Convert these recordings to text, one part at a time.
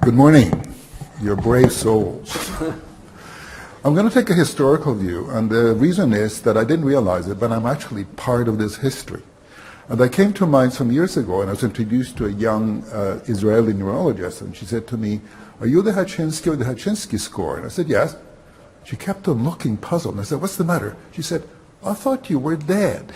Good morning, you're brave souls. I'm going to take a historical view, and the reason is that I didn't realize it, but I'm actually part of this history. And I came to mind some years ago, and I was introduced to a young Israeli neurologist, and she said to me, "Are you the Hachinsky or the Hachinsky score?" And I said, "Yes." She kept on looking puzzled, and I said, "What's the matter?" She said, "I thought you were dead."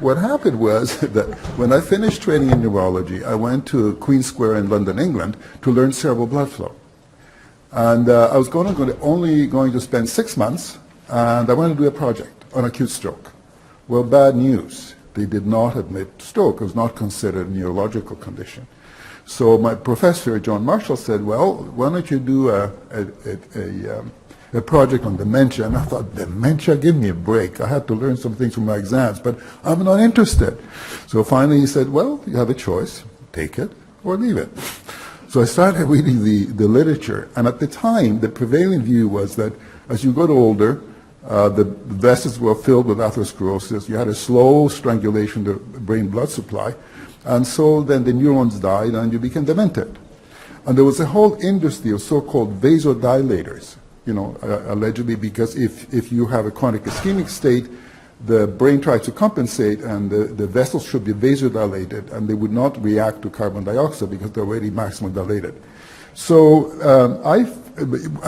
What happened was that when I finished training in neurology, I went to Queen Square in London, England, to learn cerebral blood flow. And I was only going to spend 6 months, and I wanted to do a project on acute stroke. Well, bad news. They did not admit stroke. It was not considered a neurological condition. So my professor, John Marshall, said, "Well, why don't you do a project on dementia?" And I thought, dementia? Give me a break. I had to learn some things from my exams, but I'm not interested. So finally he said, "Well, you have a choice. Take it or leave it." So I started reading the literature, and at the time, the prevailing view was that as you got older, the vessels were filled with atherosclerosis. You had a slow strangulation of the brain blood supply, and so then the neurons died and you became demented. And there was a whole industry of so-called vasodilators, allegedly because if you have a chronic ischemic state, the brain tries to compensate, and the vessels should be vasodilated, and they would not react to carbon dioxide because they're already maximally dilated. So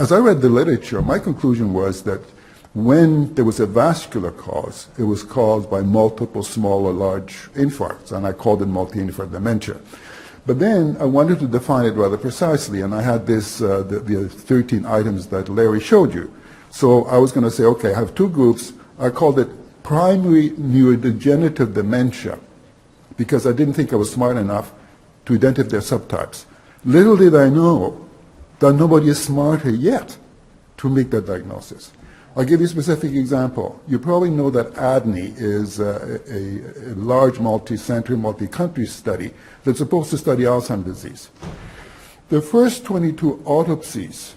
as I read the literature, my conclusion was that when there was a vascular cause, it was caused by multiple small or large infarcts, and I called it multi-infarct dementia. But then I wanted to define it rather precisely, and I had this, the 13 items that Larry showed you. So I was going to say, okay, I have two groups. I called it primary neurodegenerative dementia because I didn't think I was smart enough to identify their subtypes. Little did I know that nobody is smarter yet to make that diagnosis. I'll give you a specific example. You probably know that ADNI is a large multi-center, multi-country study that's supposed to study Alzheimer's disease. The first 22 autopsies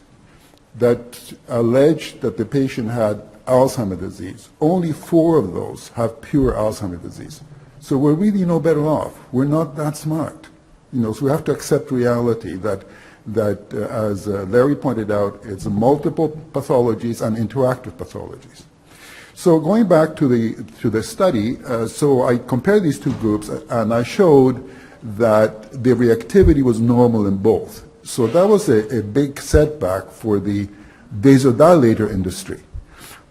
that alleged that the patient had Alzheimer's disease, only 4 of those have pure Alzheimer's disease. So we're really no better off. We're not that smart. So we have to accept reality that as Larry pointed out, it's multiple pathologies and interactive pathologies. So going back to the study, so I compared these two groups, and I showed that the reactivity was normal in both. So that was a big setback for the vasodilator industry.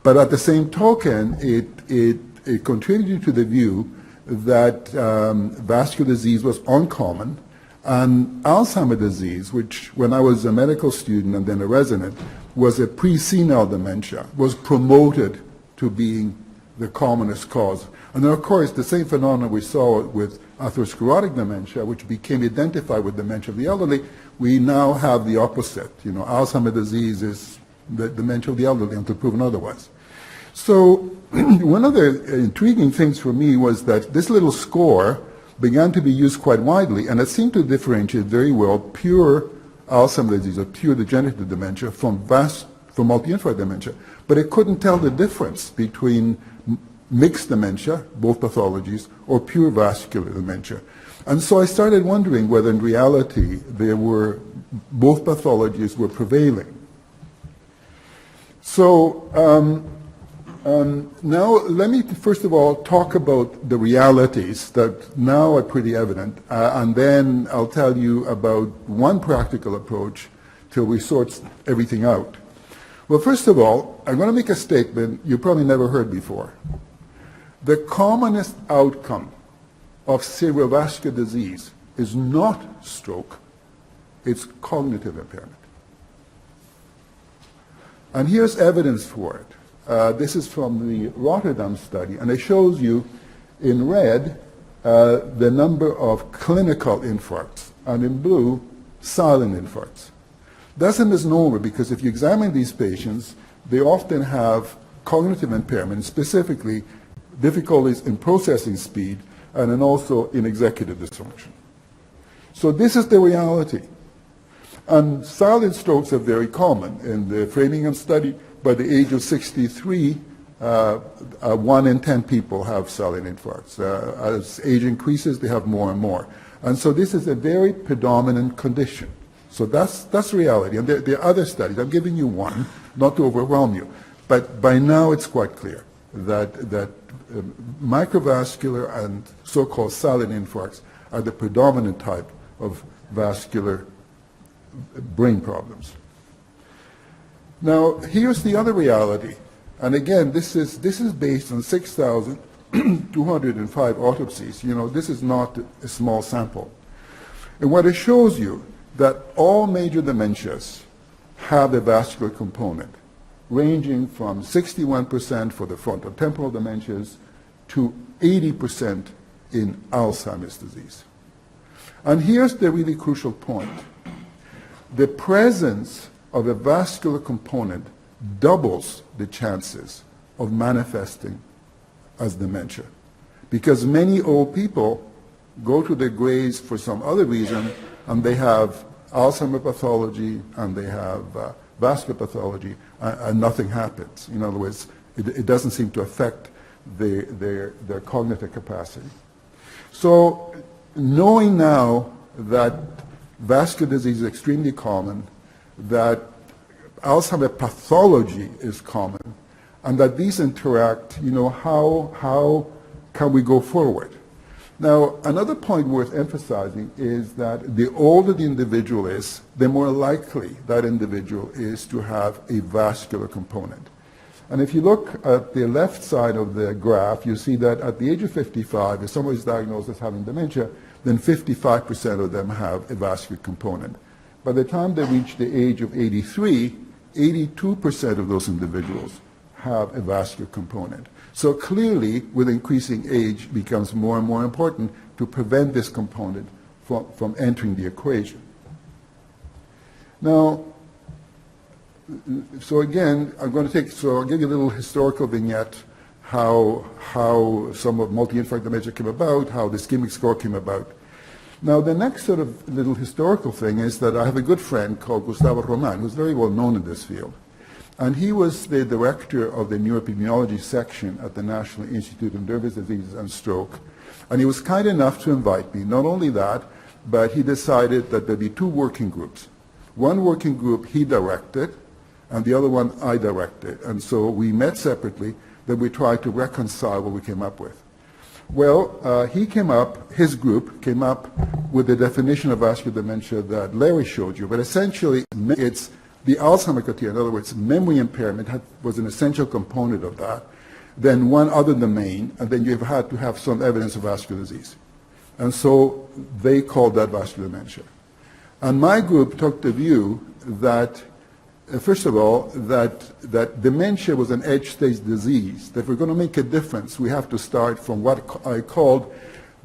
But at the same token, it contributed to the view that vascular disease was uncommon, and Alzheimer's disease, which when I was a medical student and then a resident, was a pre-senile dementia, was promoted to being the commonest cause. And then of course the same phenomenon we saw with atherosclerotic dementia, which became identified with dementia of the elderly, we now have the opposite. Alzheimer's disease is the dementia of the elderly until proven otherwise. So one of the intriguing things for me was that this little score began to be used quite widely, and it seemed to differentiate very well pure Alzheimer's disease or pure degenerative dementia from multi-infarct dementia. But it couldn't tell the difference between mixed dementia, both pathologies, or pure vascular dementia. And so I started wondering whether in reality both pathologies were prevailing. So now let me first of all talk about the realities that now are pretty evident, and then I'll tell you about one practical approach till we sort everything out. Well, first of all, I'm going to make a statement you probably never heard before. The commonest outcome of cerebrovascular disease is not stroke, it's cognitive impairment. And here's evidence for it. This is from the Rotterdam study, and it shows you in red the number of clinical infarcts, and in blue, silent infarcts. That's a misnomer because if you examine these patients, they often have cognitive impairment, specifically difficulties in processing speed, and then also in executive dysfunction. So this is the reality. And silent strokes are very common. In the Framingham study, by the age of 63, 1 in 10 people have silent infarcts. As age increases, they have more and more. And so this is a very predominant condition. So that's reality. And there are other studies. I'm giving you one, not to overwhelm you. But by now it's quite clear that microvascular and so-called silent infarcts are the predominant type of vascular brain problems. Now, here's the other reality. And again, this is based on 6,205 autopsies. You know, this is not a small sample. And what it shows you that all major dementias have a vascular component, ranging from 61% for the frontotemporal dementias to 80% in Alzheimer's disease. And here's the really crucial point. The presence of a vascular component doubles the chances of manifesting as dementia. Because many old people go to their graves for some other reason, and they have Alzheimer's pathology and they have vascular pathology, and nothing happens. In other words, it doesn't seem to affect their cognitive capacity. So knowing now that vascular disease is extremely common, that Alzheimer's pathology is common, and that these interact, you know, how can we go forward? Now, another point worth emphasizing is that the older the individual is, the more likely that individual is to have a vascular component. And if you look at the left side of the graph, you see that at the age of 55, if somebody is diagnosed as having dementia, then 55% of them have a vascular component. By the time they reach the age of 83, 82% of those individuals have a vascular component. So clearly, with increasing age, it becomes more and more important to prevent this component from entering the equation. Now, so again, I'll give you a little historical vignette, how some of multi-infarct dementia came about, how the ischemic score came about. Now, the next sort of little historical thing is that I have a good friend called Gustavo Roman, who's very well known in this field. And he was the director of the neuroepidemiology section at the National Institute of Nervous Diseases and Stroke. And he was kind enough to invite me. Not only that, but he decided that there'd be two working groups. One working group he directed, and the other one I directed. And so we met separately, then we tried to reconcile what we came up with. Well, his group came up with the definition of vascular dementia that Larry showed you, but essentially it's the Alzheimer's criteria. In other words, memory impairment was an essential component of that. Then one other domain, and then you've had to have some evidence of vascular disease. And so they called that vascular dementia. And my group took the view that, first of all, that dementia was an edge-stage disease, that if we're going to make a difference, we have to start from what I called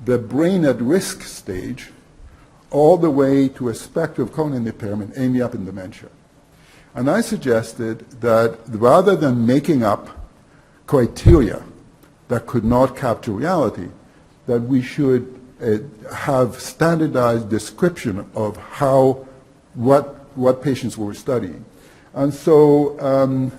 the brain at risk stage all the way to a spectrum of cognitive impairment ending up in dementia. And I suggested that rather than making up criteria that could not capture reality, that we should have standardized description of what patients we were studying. And so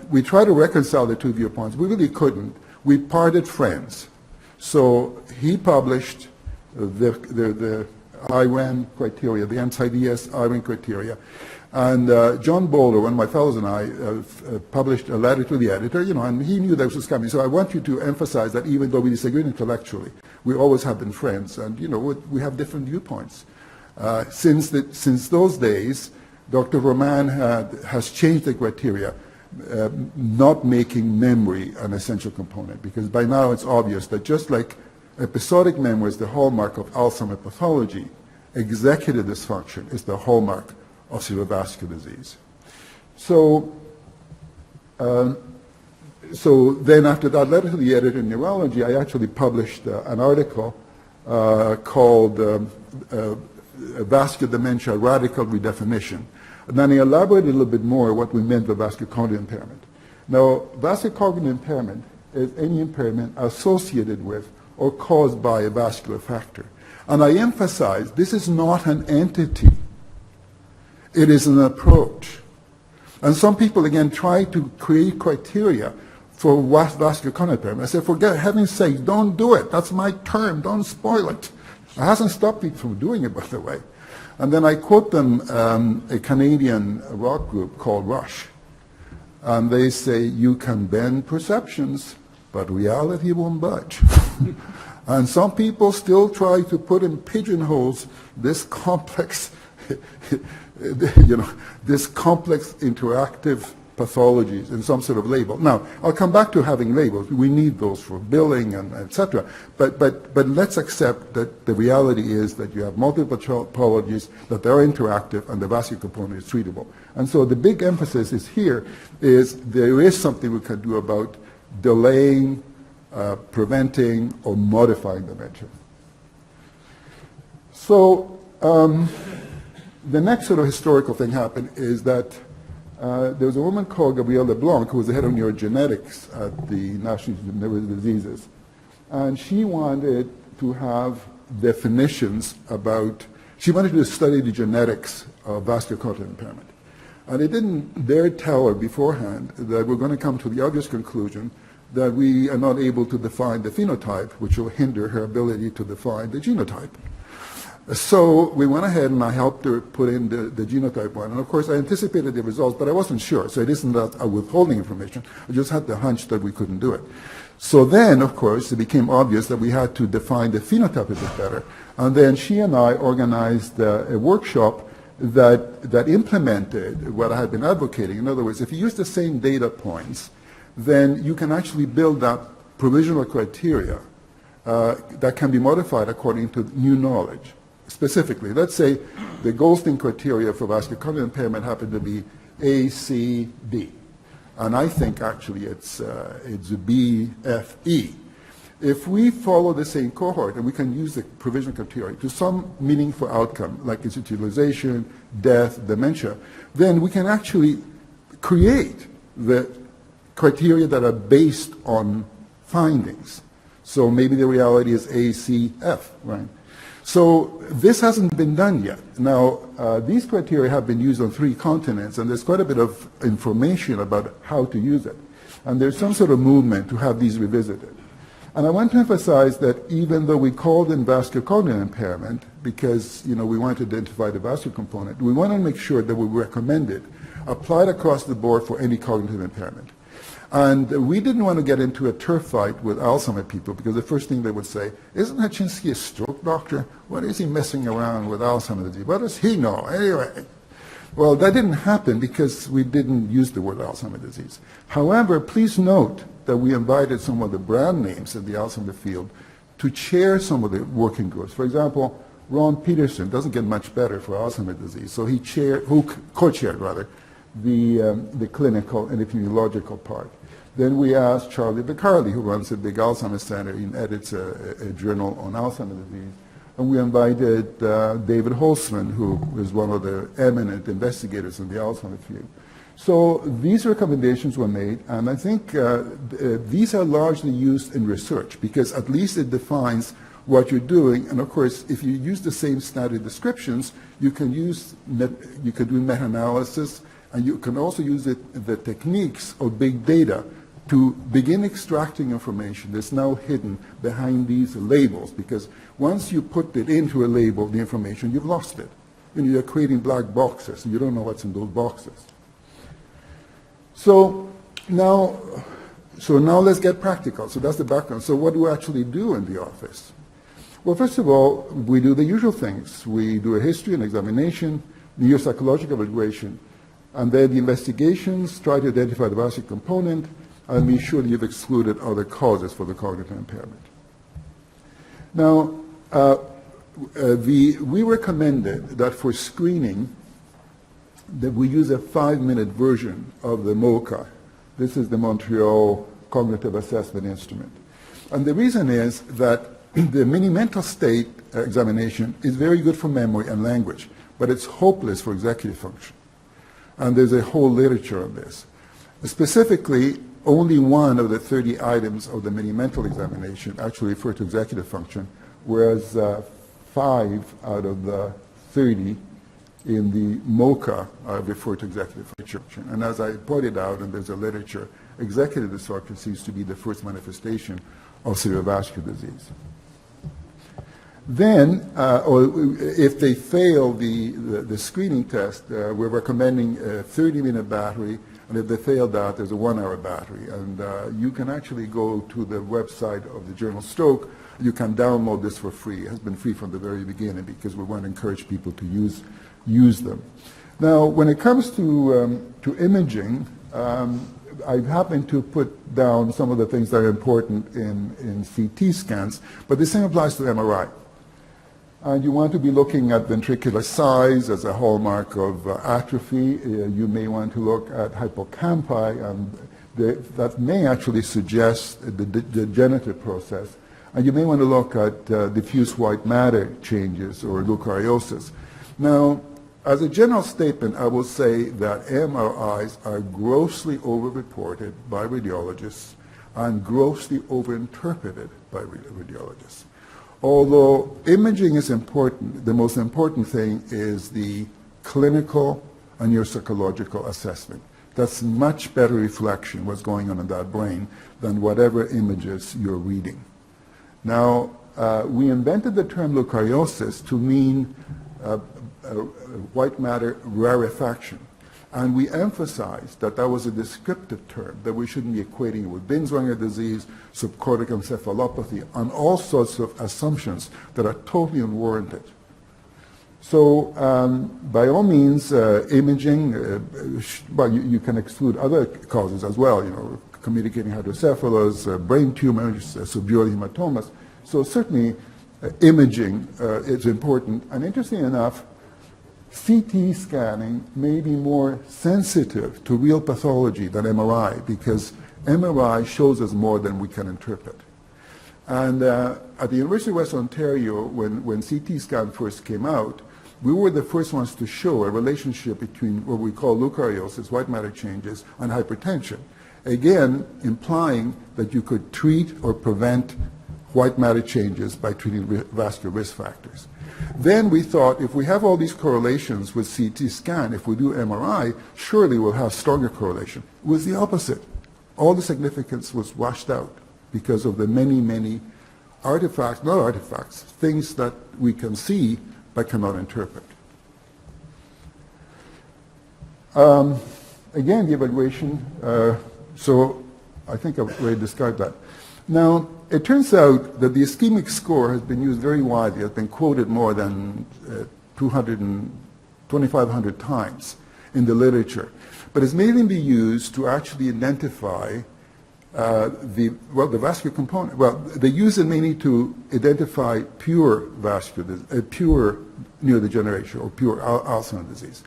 we tried to reconcile the two viewpoints. We really couldn't. We parted friends. So he published the IRAN criteria, the NCIDS IRAN criteria. And John Bowler, one of my fellows, and I published a letter to the editor, you know, and he knew that was coming. So I want you to emphasize that even though we disagreed intellectually, we always have been friends, and you know, we have different viewpoints. Since those days, Dr. Roman has changed the criteria, not making memory an essential component, because by now it's obvious that just like episodic memory is the hallmark of Alzheimer's pathology, executive dysfunction is the hallmark of cerebrovascular disease. So then after that letter to the editor in neurology, I actually published an article called Vascular Dementia Radical Redefinition. And then I elaborated a little bit more what we meant by vascular cognitive impairment. Now, vascular cognitive impairment is any impairment associated with or caused by a vascular factor. And I emphasize this is not an entity. It is an approach. And some people, again, try to create criteria for vascular cognitive impairment. I say, for heaven's sake, don't do it. That's my term. Don't spoil it. It hasn't stopped people from doing it, by the way. And then I quote them a Canadian rock group called Rush. And they say, you can bend perceptions, but reality won't budge. And some people still try to put in pigeonholes this complex, this complex interactive pathologies in some sort of label. Now, I'll come back to having labels. We need those for billing and et cetera. But let's accept that the reality is that you have multiple pathologies, that they're interactive, and the vascular component is treatable. And so the big emphasis is here is there is something we can do about delaying, preventing, or modifying dementia. So the next sort of historical thing happened is that there was a woman called Gabrielle LeBlanc, who was the head of neurogenetics at the National Institute of Neurological Diseases. And she wanted to have definitions about, she wanted to study the genetics of vascular cognitive impairment. And they didn't dare tell her beforehand that we're going to come to the obvious conclusion that we are not able to define the phenotype, which will hinder her ability to define the genotype. So we went ahead and I helped her put in the genotype one. And of course I anticipated the results, but I wasn't sure. So it isn't that I'm withholding information. I just had the hunch that we couldn't do it. So then, of course, it became obvious that we had to define the phenotype a bit better. And then she and I organized a workshop that implemented what I had been advocating. In other words, if you use the same data points, then you can actually build that provisional criteria that can be modified according to new knowledge. Specifically, let's say the Goldstein criteria for vascular cognitive impairment happen to be A, C, D. And I think actually it's B, F, E. If we follow the same cohort and we can use the provisional criteria to some meaningful outcome, like institutionalization, death, dementia, then we can actually create the criteria that are based on findings. So maybe the reality is A, C, F, right? So this hasn't been done yet. Now, these criteria have been used on 3 continents, and there's quite a bit of information about how to use it. And there's some sort of movement to have these revisited. And I want to emphasize that even though we called in vascular cognitive impairment, because we want to identify the vascular component, we want to make sure that we recommend it applied across the board for any cognitive impairment. And we didn't want to get into a turf fight with Alzheimer's people, because the first thing they would say, isn't Hachinsky a stroke doctor? What is he messing around with Alzheimer's disease? What does he know? Anyway, well, that didn't happen because we didn't use the word Alzheimer's disease. However, please note that we invited some of the brand names in the Alzheimer's field to chair some of the working groups. For example, Ron Peterson doesn't get much better for Alzheimer's disease, so he co-chaired the clinical and epidemiological part. Then we asked Charlie Beccarley, who runs a big Alzheimer's center and edits a journal on Alzheimer's disease. And we invited David Holtzman, who is one of the eminent investigators in the Alzheimer's field. So these recommendations were made, and I think these are largely used in research, because at least it defines what you're doing. And of course, if you use the same standard descriptions, you can do meta-analysis, and you can also use the techniques of big data to begin extracting information that's now hidden behind these labels, because once you put it into a label, the information, you've lost it. You're creating black boxes, and you don't know what's in those boxes. So now let's get practical. So that's the background. So what do we actually do in the office? Well, first of all, we do the usual things. We do a history and examination, neuropsychological evaluation, and then the investigations try to identify the vascular component and be sure that you've excluded other causes for the cognitive impairment. Now, we recommended that for screening that we use a 5-minute version of the MoCA. This is the Montreal Cognitive Assessment Instrument. And the reason is that the mini mental state examination is very good for memory and language, but it's hopeless for executive function. And there's a whole literature on this. Specifically, only 1 of the 30 items of the mini mental examination actually refer to executive function, whereas 5 out of the 30 in the MoCA refer to executive function. And as I pointed out, and there's a literature, executive dysfunction seems to be the first manifestation of cerebrovascular disease. Then, or if they fail the screening test, we're recommending a 30-minute battery, and if they fail that, there's a 1-hour battery. And you can actually go to the website of the journal Stroke. You can download this for free. It has been free from the very beginning because we want to encourage people to use them. Now, when it comes to imaging, I happen to put down some of the things that are important in CT scans, but the same applies to MRI. And you want to be looking at ventricular size as a hallmark of atrophy. You may want to look at hypocampi, and that may actually suggest the degenerative process. And you may want to look at diffuse white matter changes or leukorrhiosis. Now, as a general statement, I will say that MRIs are grossly overreported by radiologists and grossly overinterpreted by radiologists. Although imaging is important, the most important thing is the clinical and your psychological assessment. That's much better reflection of what's going on in that brain than whatever images you're reading. Now, we invented the term leukorrhiosis to mean white matter rarefaction. And we emphasized that that was a descriptive term, that we shouldn't be equating it with Binswanger disease, subcortical encephalopathy, and all sorts of assumptions that are totally unwarranted. So by all means, imaging, well, you can exclude other causes as well, communicating hydrocephalus, brain tumors, subdural hematomas. So certainly imaging is important. And interestingly enough, CT scanning may be more sensitive to real pathology than MRI because MRI shows us more than we can interpret. And at the University of West Ontario, when CT scan first came out, we were the first ones to show a relationship between what we call leukorrhiosis, white matter changes, and hypertension. Again, implying that you could treat or prevent white matter changes by treating vascular risk factors. Then we thought, if we have all these correlations with CT scan, if we do MRI, surely we'll have stronger correlation. It was the opposite. All the significance was washed out because of the many, many artifacts, not artifacts, things that we can see but cannot interpret. Again, the evaluation, so I think I've already described that. Now, it turns out that the ischemic score has been used very widely. It's been quoted more than 2,500 times in the literature. But it's mainly been used to actually identify the vascular component. Well, they use it mainly to identify pure pure neurodegeneration or pure Alzheimer's disease.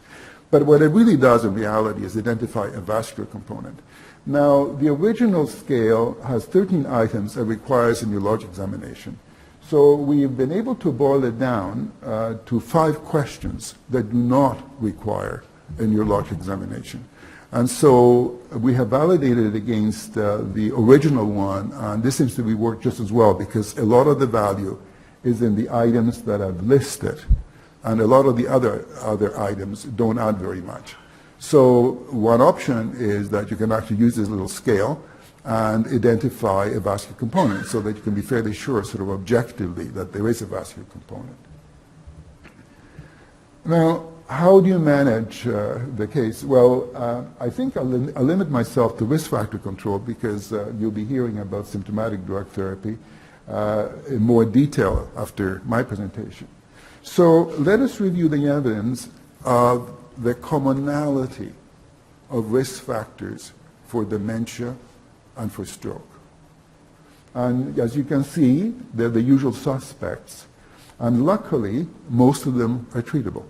But what it really does in reality is identify a vascular component. Now, the original scale has 13 items that requires a neurologic examination. So we've been able to boil it down to 5 questions that do not require a neurologic examination. And so we have validated it against the original one, and this seems to be work just as well because a lot of the value is in the items that I've listed, and a lot of the other items don't add very much. So one option is that you can actually use this little scale and identify a vascular component so that you can be fairly sure, sort of objectively, that there is a vascular component. Now, how do you manage the case? Well, I think I'll limit myself to risk factor control because you'll be hearing about symptomatic drug therapy in more detail after my presentation. So let us review the evidence of the commonality of risk factors for dementia and for stroke. And as you can see, they're the usual suspects. And luckily, most of them are treatable.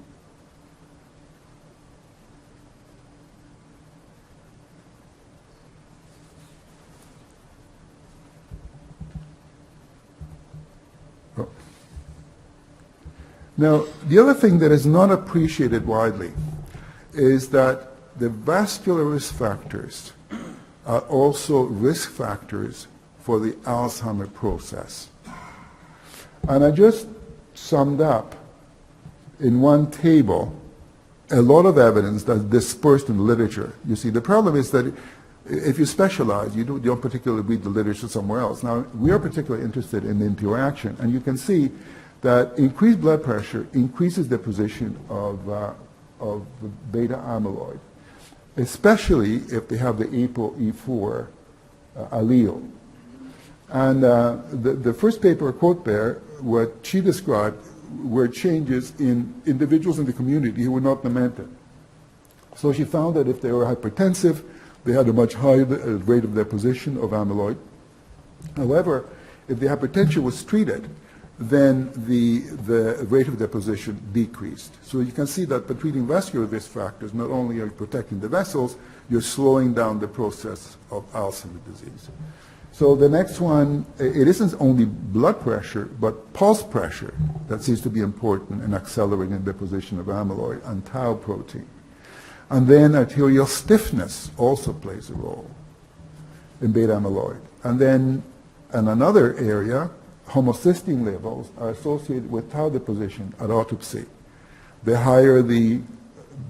Now, the other thing that is not appreciated widely is that the vascular risk factors are also risk factors for the Alzheimer's process. And I just summed up in one table a lot of evidence that's dispersed in the literature. You see, the problem is that if you specialize, you don't particularly read the literature somewhere else. Now, we are particularly interested in the interaction, and you can see that increased blood pressure increases deposition of beta amyloid, especially if they have the ApoE4 allele. And the first paper I quote there, what she described were changes in individuals in the community who were not demented. So she found that if they were hypertensive, they had a much higher rate of deposition of amyloid. However, if the hypertension was treated, then the rate of deposition decreased. So you can see that by treating vascular risk factors, not only are you protecting the vessels, you're slowing down the process of Alzheimer's disease. So the next one, it isn't only blood pressure, but pulse pressure that seems to be important in accelerating the deposition of amyloid and tau protein. And then arterial stiffness also plays a role in beta amyloid. And then in another area, homocysteine levels are associated with tau deposition at autopsy. The higher the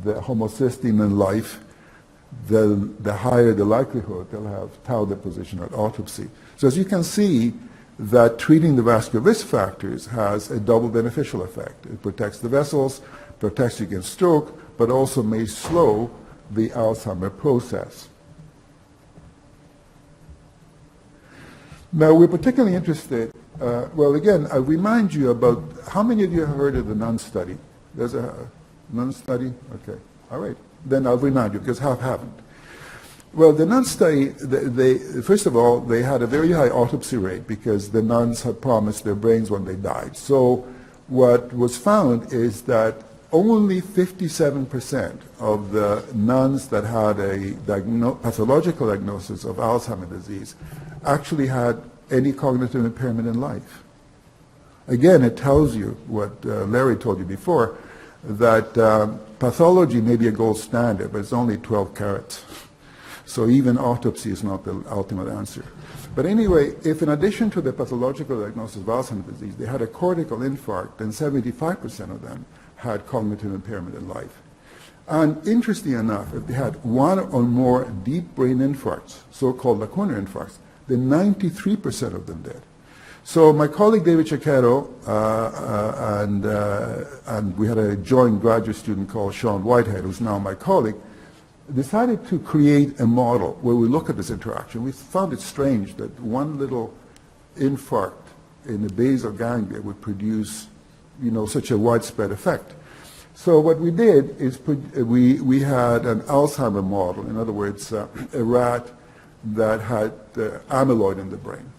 homocysteine in life, the higher the likelihood they'll have tau deposition at autopsy. So as you can see, that treating the vascular risk factors has a double beneficial effect. It protects the vessels, protects you against stroke, but also may slow the Alzheimer process. Now, we're particularly interested, well, again, I remind you about, how many of you have heard of the NUN study? There's a NUN study? Okay, all right. Then I'll remind you, because half haven't. Well, the NUN study, first of all, they had a very high autopsy rate because the nuns had promised their brains when they died. So what was found is that only 57% of the nuns that had a pathological diagnosis of Alzheimer's disease actually had any cognitive impairment in life. Again, it tells you what Larry told you before, that pathology may be a gold standard, but it's only 12 carats. So even autopsy is not the ultimate answer. But anyway, if in addition to the pathological diagnosis of Alzheimer's disease, they had a cortical infarct, then 75% of them had cognitive impairment in life. And interestingly enough, if they had one or more deep brain infarcts, so-called lacunar infarcts, then 93% of them did. So my colleague David Cecchero and we had a joint graduate student called Sean Whitehead, who's now my colleague, decided to create a model where we look at this interaction. We found it strange that one little infarct in the basal ganglia would produce, such a widespread effect. So what we did is we had an Alzheimer model, in other words, a rat that had amyloid in the brain.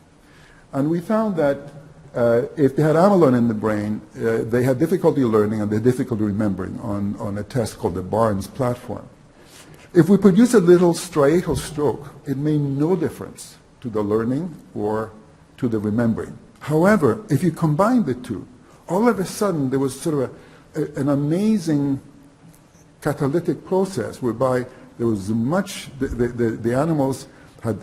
And we found that if they had amyloid in the brain, they had difficulty learning and they had difficulty remembering on a test called the Barnes platform. If we produce a little striatal stroke, it made no difference to the learning or to the remembering. However, if you combine the two, all of a sudden there was sort of an amazing catalytic process whereby there was the animals had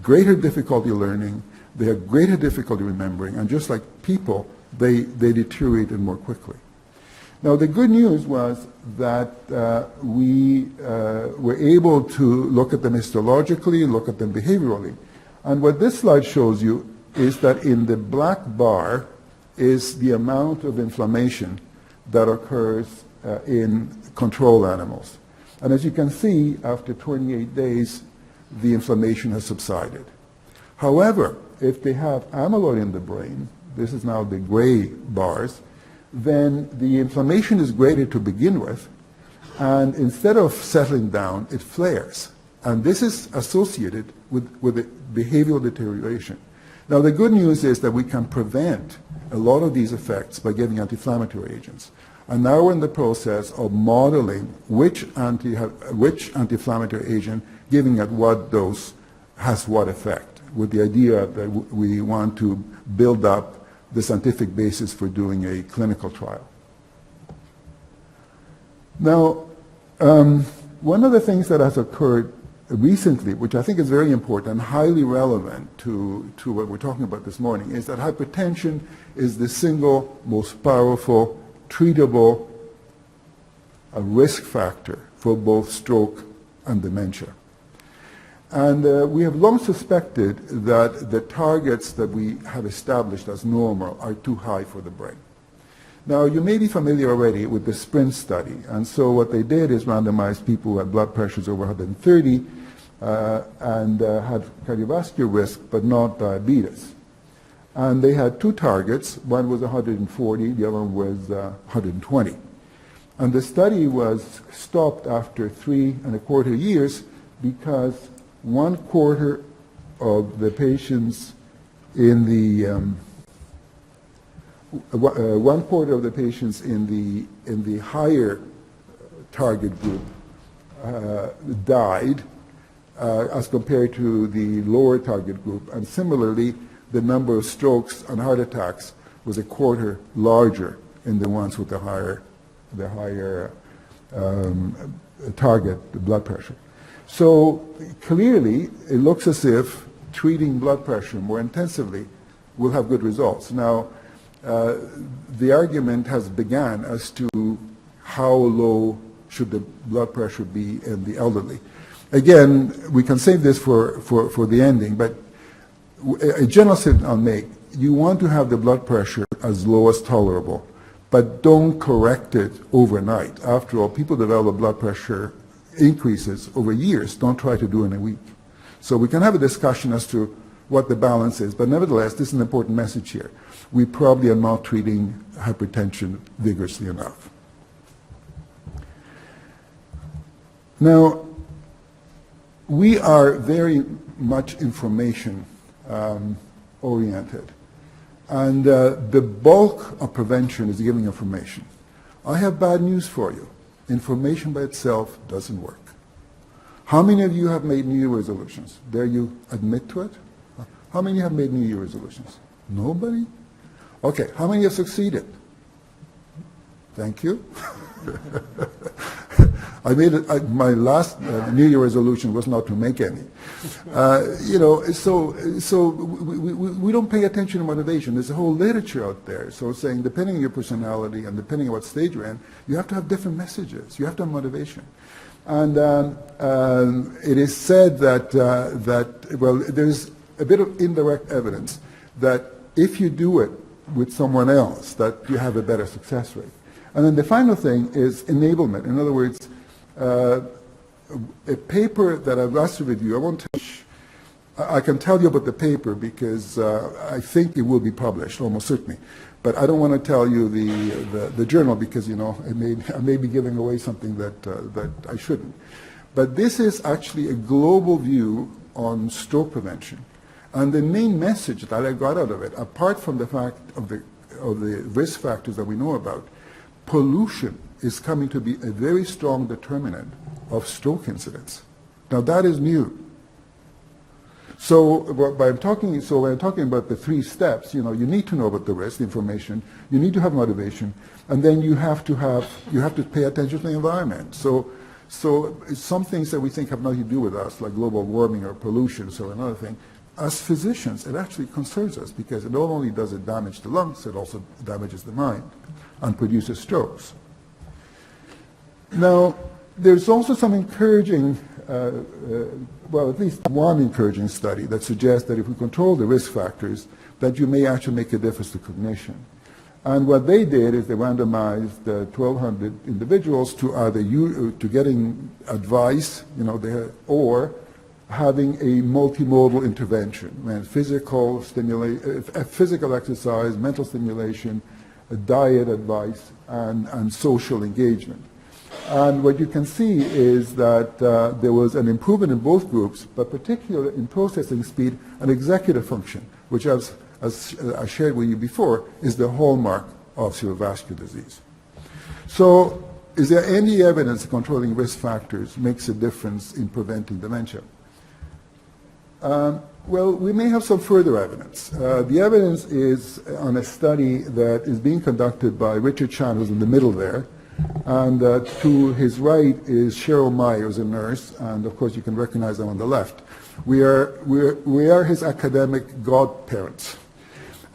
greater difficulty learning, they had greater difficulty remembering, and just like people, they deteriorated more quickly. Now, the good news was that we were able to look at them histologically, look at them behaviorally. And what this slide shows you is that in the black bar is the amount of inflammation that occurs in control animals. And as you can see, after 28 days, the inflammation has subsided. However, if they have amyloid in the brain, this is now the gray bars, then the inflammation is greater to begin with, and instead of settling down, it flares. And this is associated with the behavioral deterioration. Now, the good news is that we can prevent a lot of these effects by giving anti-inflammatory agents. And now we're in the process of modeling which anti-inflammatory agent giving at what dose has what effect, with the idea that we want to build up the scientific basis for doing a clinical trial. Now, one of the things that has occurred recently, which I think is very important and highly relevant to what we're talking about this morning, is that hypertension is the single most powerful, treatable risk factor for both stroke and dementia. And we have long suspected that the targets that we have established as normal are too high for the brain. Now, you may be familiar already with the SPRINT study. And so what they did is randomize people who had blood pressures over 130 and had cardiovascular risk, but not diabetes. And they had two targets. One was 140, the other one was 120. And the study was stopped after 3.25 years because 1/4 of the patients in the 1/4 of the patients in the higher target group died as compared to the lower target group, and similarly, the number of strokes and heart attacks was 1/4 larger in the ones with the higher target blood pressure. So clearly, it looks as if treating blood pressure more intensively will have good results. Now, the argument has begun as to how low should the blood pressure be in the elderly. Again, we can save this for the ending, but a general statement I'll make: you want to have the blood pressure as low as tolerable, but don't correct it overnight. After all, people develop blood pressure increases over years. Don't try to do it in a week. So we can have a discussion as to what the balance is, but nevertheless, this is an important message here. We probably are not treating hypertension vigorously enough. Now, we are very much information oriented, and the bulk of prevention is giving information. I have bad news for you. Information by itself doesn't work. How many of you have made New Year resolutions? Dare you admit to it? How many have made New Year resolutions? Nobody? Okay, how many have succeeded? Thank you. I made it, my last New Year resolution was not to make any. So we don't pay attention to motivation. There's a whole literature out there. So saying, depending on your personality and depending on what stage you're in, you have to have different messages. You have to have motivation. And it is said that there's a bit of indirect evidence that if you do it with someone else, that you have a better success rate. And then the final thing is enablement. In other words, a paper that I've asked to review, I won't tell you, I can tell you about the paper because I think it will be published, almost certainly. But I don't want to tell you the journal because, I may be giving away something that I shouldn't. But this is actually a global view on stroke prevention. And the main message that I got out of it, apart from the fact of the risk factors that we know about, pollution is coming to be a very strong determinant of stroke incidence. Now that is new. So when I'm talking about the 3 steps, you need to know about the risk, the information, you need to have motivation, and then you have to pay attention to the environment. So some things that we think have nothing to do with us, like global warming or pollution or another thing, as physicians, it actually concerns us because not only does it damage the lungs, it also damages the mind and produces strokes. Now, there's also some encouraging, at least one encouraging study that suggests that if we control the risk factors, that you may actually make a difference to cognition. And what they did is they randomized 1,200 individuals to either to getting advice, or having a multimodal intervention, physical exercise, mental stimulation, diet advice, and social engagement. And what you can see is that there was an improvement in both groups, but particularly in processing speed and executive function, which, as I shared with you before, is the hallmark of cerebrovascular disease. So is there any evidence that controlling risk factors makes a difference in preventing dementia? Well, we may have some further evidence. The evidence is on a study that is being conducted by Richard Chan, who's in the middle there, and to his right is Cheryl Myers, a nurse, and of course you can recognize them on the left. We are his academic godparents.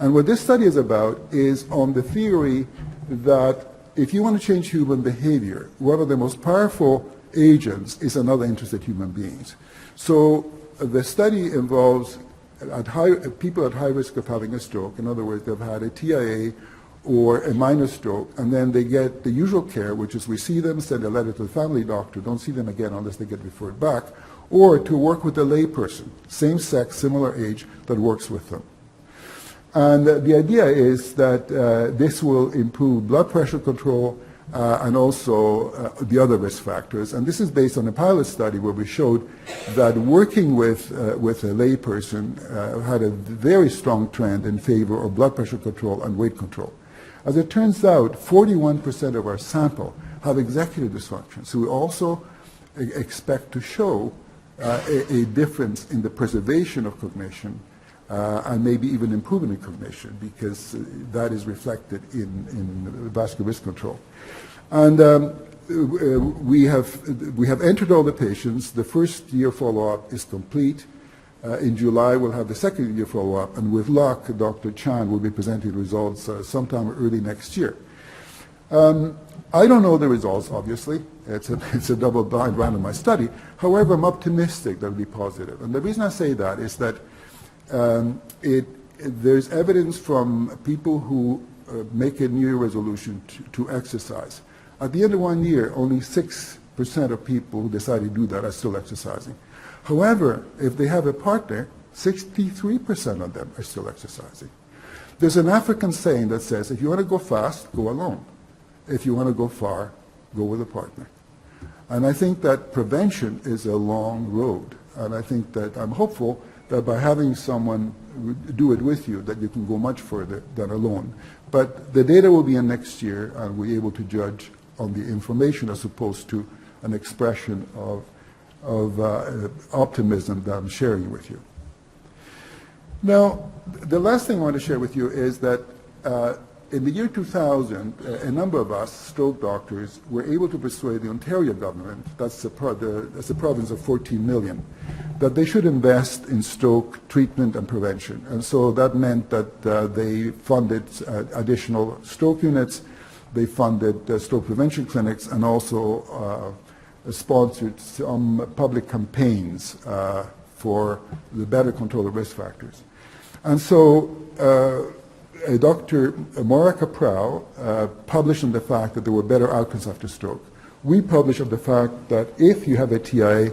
And what this study is about is on the theory that if you want to change human behavior, one of the most powerful agents is another interested human beings. So the study involves people at high risk of having a stroke. In other words, they've had a TIA or a minor stroke, and then they get the usual care, which is we see them, send a letter to the family doctor, don't see them again unless they get referred back, or to work with a lay person, same sex, similar age, that works with them. And the idea is that this will improve blood pressure control and also the other risk factors. And this is based on a pilot study where we showed that working with a lay person had a very strong trend in favor of blood pressure control and weight control. As it turns out, 41% of our sample have executive dysfunction. So we also expect to show a difference in the preservation of cognition and maybe even improvement in cognition, because that is reflected in vascular risk control. And we have entered all the patients. The first year follow-up is complete. In July, we'll have the second year follow-up, and with luck, Dr. Chan will be presenting results sometime early next year. I don't know the results, obviously. It's a double-blind randomized study. However, I'm optimistic that it'll be positive. And the reason I say that is that there's evidence from people who make a New Year resolution to exercise. At the end of 1 year, only 6% of people who decide to do that are still exercising. However, if they have a partner, 63% of them are still exercising. There's an African saying that says, if you want to go fast, go alone. If you want to go far, go with a partner. And I think that prevention is a long road. And I think that I'm hopeful that by having someone do it with you, that you can go much further than alone. But the data will be in next year, and we're able to judge on the information as opposed to an expression of optimism that I'm sharing with you. Now, the last thing I want to share with you is that in the year 2000, a number of us, stroke doctors, were able to persuade the Ontario government, that's a province of 14 million, that they should invest in stroke treatment and prevention. And so that meant that they funded additional stroke units, they funded stroke prevention clinics, and also sponsored some public campaigns for the better control of risk factors. And so Dr. Maura Caprau published on the fact that there were better outcomes after stroke. We published on the fact that if you have a TIA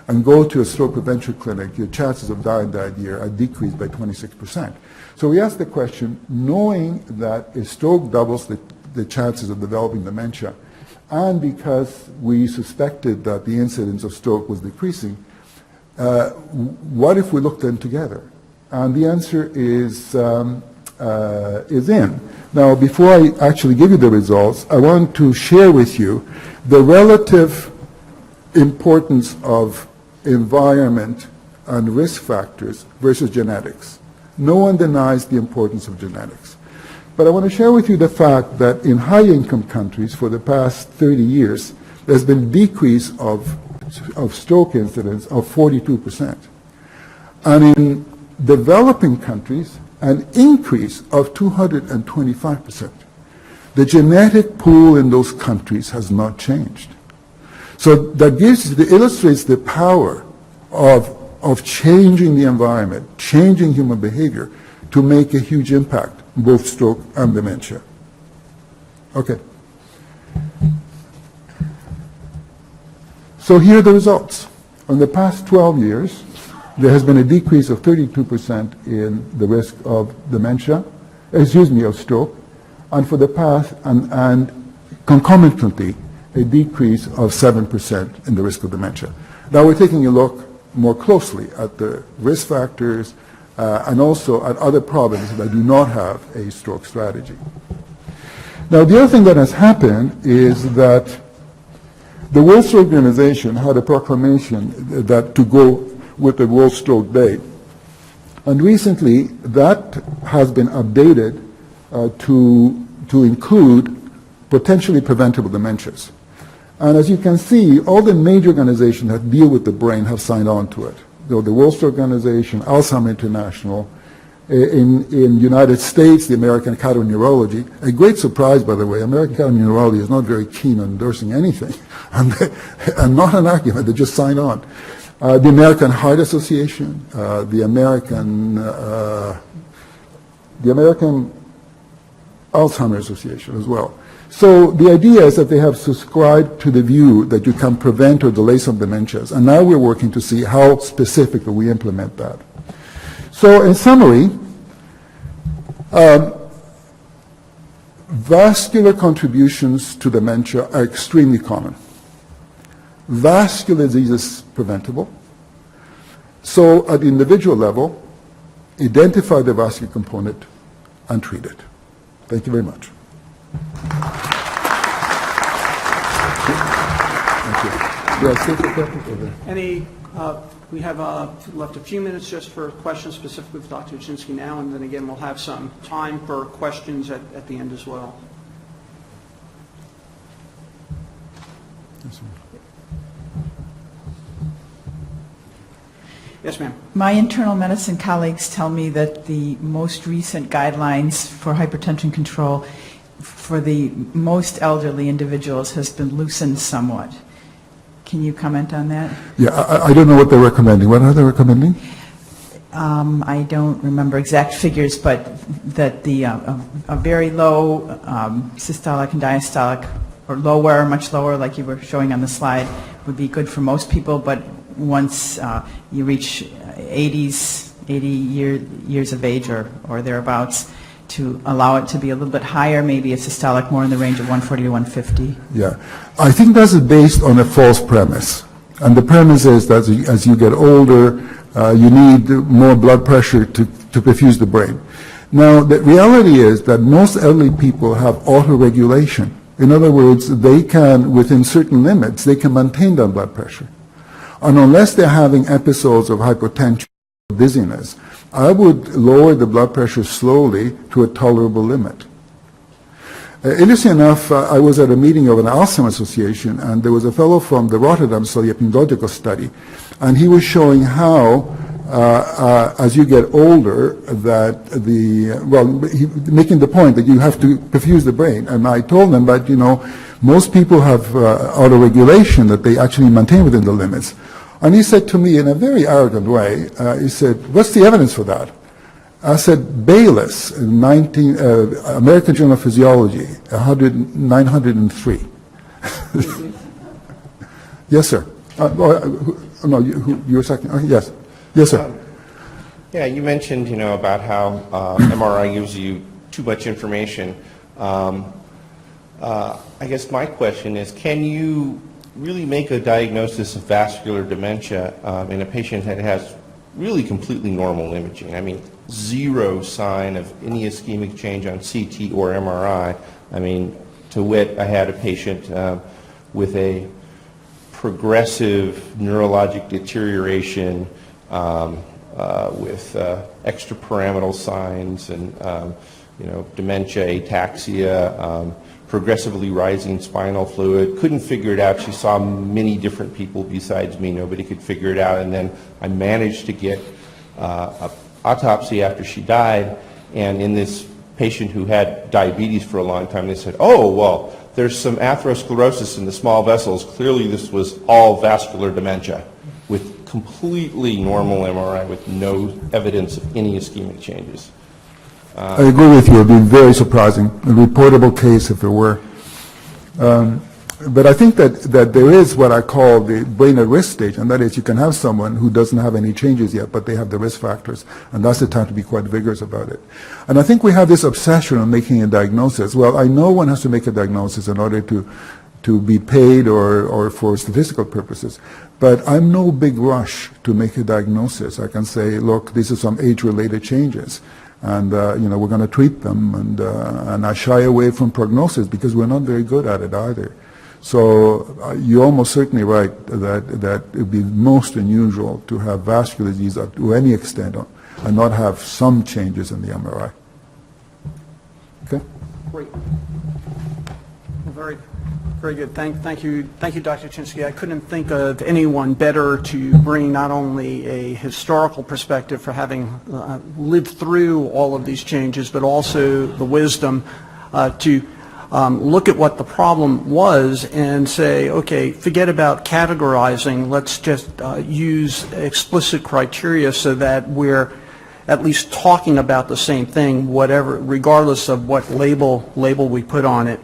and go to a stroke prevention clinic, your chances of dying that year are decreased by 26%. So we asked the question, knowing that a stroke doubles the chances of developing dementia, and because we suspected that the incidence of stroke was decreasing, what if we looked them together? And the answer is in. Now, before I actually give you the results, I want to share with you the relative importance of environment and risk factors versus genetics. No one denies the importance of genetics. But I want to share with you the fact that in high-income countries for the past 30 years, there's been a decrease of stroke incidence of 42%. And in developing countries, an increase of 225%. The genetic pool in those countries has not changed. So that illustrates the power of changing the environment, changing human behavior to make a huge impact, both stroke and dementia. Okay. So here are the results. In the past 12 years, there has been a decrease of 32% in the risk of of stroke, and for the past, and concomitantly, a decrease of 7% in the risk of dementia. Now we're taking a look more closely at the risk factors and also at other problems that do not have a stroke strategy. Now the other thing that has happened is that the World Stroke Organization had a proclamation that to go with the World Stroke Day. And recently, that has been updated to include potentially preventable dementias. And as you can see, all the major organizations that deal with the brain have signed on to it. So the World Stroke Organization, Alzheimer's International, in United States, the American Academy of Neurology. A great surprise, by the way, American Academy of Neurology is not very keen on endorsing anything. And not an argument, they just signed on. The American Heart Association, the American Alzheimer's Association as well. So the idea is that they have subscribed to the view that you can prevent or delay some dementias, and now we're working to see how specifically we implement that. So in summary, vascular contributions to dementia are extremely common. Vascular disease is preventable. So at the individual level, identify the vascular component and treat it. Thank you very much. Thank you. Yes, take the questions over. Any, we have left a few minutes just for questions specifically with Dr. Jaczynski now, and then again we'll have some time for questions at the end as well. Yes, Yes, ma'am. My internal medicine colleagues tell me that the most recent guidelines for hypertension control for the most elderly individuals has been loosened somewhat. Can you comment on that? Yeah, I don't know what they're recommending. What are they recommending? I don't remember exact figures, but that the a very low systolic and diastolic, or lower, much lower, like you were showing on the slide, would be good for most people, but once you reach 80 years of age or thereabouts, to allow it to be a little bit higher, maybe a systolic more in the range of 140 to 150. Yeah, I think that's based on a false premise. And the premise is that as you get older, you need more blood pressure to perfuse the brain. Now, the reality is that most elderly people have autoregulation. In other words, they can, within certain limits, they can maintain that blood pressure. And unless they're having episodes of hypotension or dizziness, I would lower the blood pressure slowly to a tolerable limit. Interesting enough, I was at a meeting of an Alzheimer's Association, and there was a fellow from the Rotterdam study, a epidemiological study, and he was showing how, as you get older, that making the point that you have to perfuse the brain. And I told them that, most people have autoregulation that they actually maintain within the limits. And he said to me in a very arrogant way, he said, what's the evidence for that? I said, Bayliss, American Journal of Physiology, 903. Yes, sir. No, you were second. Yes. Yes, sir. Yeah, you mentioned, about how MRI gives you too much information. I guess my question is, can you really make a diagnosis of vascular dementia in a patient that has really completely normal imaging? I mean, zero sign of any ischemic change on CT or MRI. I mean, to wit, I had a patient with a progressive neurologic deterioration with extrapyramidal signs and, dementia, ataxia, progressively rising spinal fluid. Couldn't figure it out. She saw many different people besides me. Nobody could figure it out. And then I managed to get an autopsy after she died. And in this patient who had diabetes for a long time, they said, oh, well, there's some atherosclerosis in the small vessels. Clearly this was all vascular dementia with completely normal MRI with no evidence of any ischemic changes. I agree with you. It would be very surprising, a reportable case if it were. But I think that there is what I call the brain at risk stage, and that is you can have someone who doesn't have any changes yet, but they have the risk factors, and that's the time to be quite vigorous about it. And I think we have this obsession on making a diagnosis. Well, I know one has to make a diagnosis in order to be paid or for statistical purposes, but I'm no big rush to make a diagnosis. I can say, look, these are some age-related changes. And, we're going to treat them, and I shy away from prognosis because we're not very good at it either. So you're almost certainly right that it would be most unusual to have vascular disease to any extent and not have some changes in the MRI. Okay? Great. Well, very good. Thank you, Dr. Jaczynski. I couldn't think of anyone better to bring not only a historical perspective for having lived through all of these changes, but also the wisdom to look at what the problem was and say, okay, forget about categorizing. Let's just use explicit criteria so that we're at least talking about the same thing, whatever, regardless of what label we put on it.